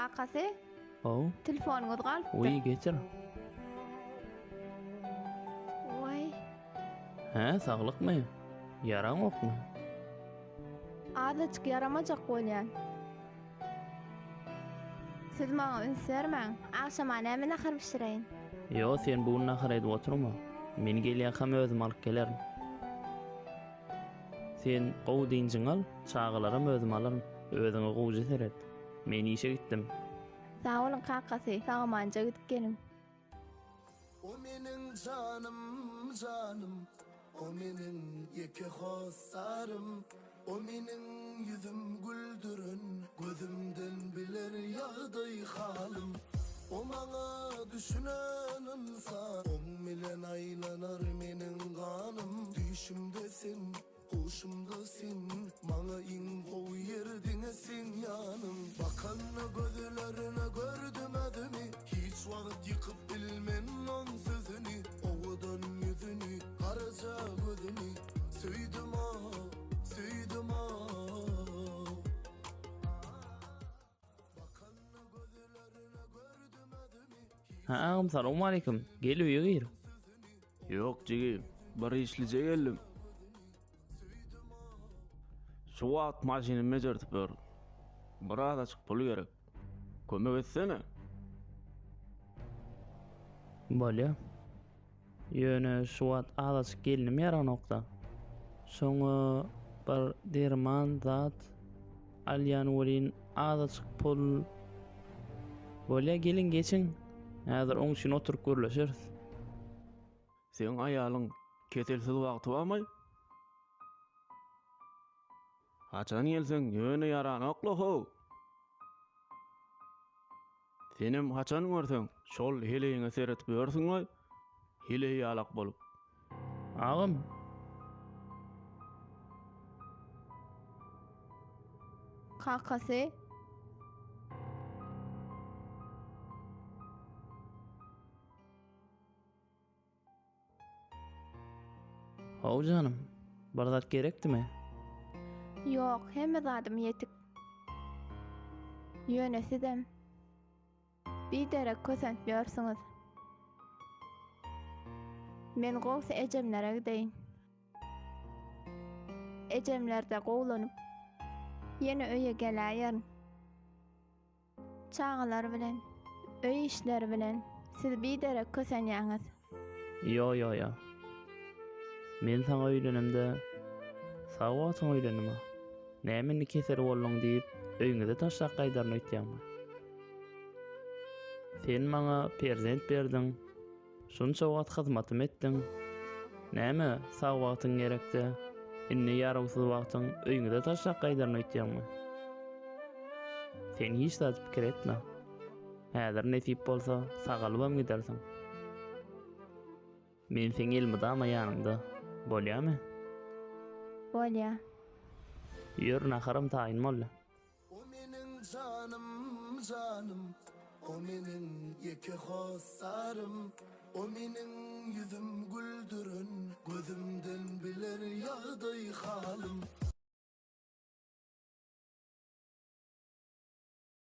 Kakasy, O, telefonuňyz galypdy. uy geçir. Oy, He, saglykmy? Yaraň okmy? azajyk yaramajak bolýan. Siz maňa ünsärmäň, akşama näme nahar bişireýin? Yo, sen bu nahar edip oturma. Men gelýänkam özüm alyp gelerim. Sen gow diňjiň al, çağılarym özüm alarym. Özüňe gowja seret. Men işe gitdim. Sağ olun Kakasy, saňamança gidip gelin. O menin canım canım, o menin yeke hosarım, o menin yüzüm güldürün, gözümden biler yağday halim. O bana düşünen insan, o bilen aylanar menin kanım. Düşümdesin, hoşumdasin, bana in koy yerdine sen yanım. Bakanna gözlerine gördüm adımı, hiç vakit yıkıp bilmen on sözünü. Oğudan yüzünü, karaca gözünü, söyledim ah, söyledim ah. Bakanna gözlerine gördüm adımı, Ha, ağam salamu aleyküm. Gel uýa gir. Yok jigim, bir işlice geldim. Şu wagt maşinamy jertip ber. Biraz açyk pul gerek. Kömek etsene. Bolýa. Ýöne şu wagt azajyk gelinim ýaran nokta. Soňa bir derman zat alýan welin azajyk pul. Bolýa gelin geçin. Häzir oň üçin oturup görleşeriz. Sen aýalyň keselsiz wagty barmy? Haçan gelseň ýöne ýaran okla ho. Senem haçan görseň şol heleýiňe seretip ýörsiňmi? Heleýi ýalak bolup. Ağam. Kakasy, Haw canım. Bir zat gerekdimi? yok, hemme zadym ýetik. Ýöne sizem bir derek kösentmiyorsunuz. Men gowsa ejemlere gideýin. Ejemlerde gowlanyp ýene öýe gelýär. Çağalar bilen, öý işleri bilen siz bir derek kösenýäňiz. Yo. Men saňa öýlenemde sağ wagtyň öýlenimi. Näme keser bollaň diýip öýüňde taşlap gaýdaryny öýtýärmi? Sen maňa perzent berdiň. Şunça wagt hyzmatym etdiň. Näme sağ wagtyň gerekdi? Inni ýaragsyz wagtyň öýüňde taşlap gaýdaryny öýtýärmi? Sen hiç zat pikir etme. Häzir nesip bolsa sagalypam gidersiň. Men sen elmydama ýanynda. Bolýarmy? Bolýa. Ýör naharym taýyn bolla. o menin canım canım, o menin yeke hosarım, o menin yüzüm güldürün, gözümden biler yağday halim.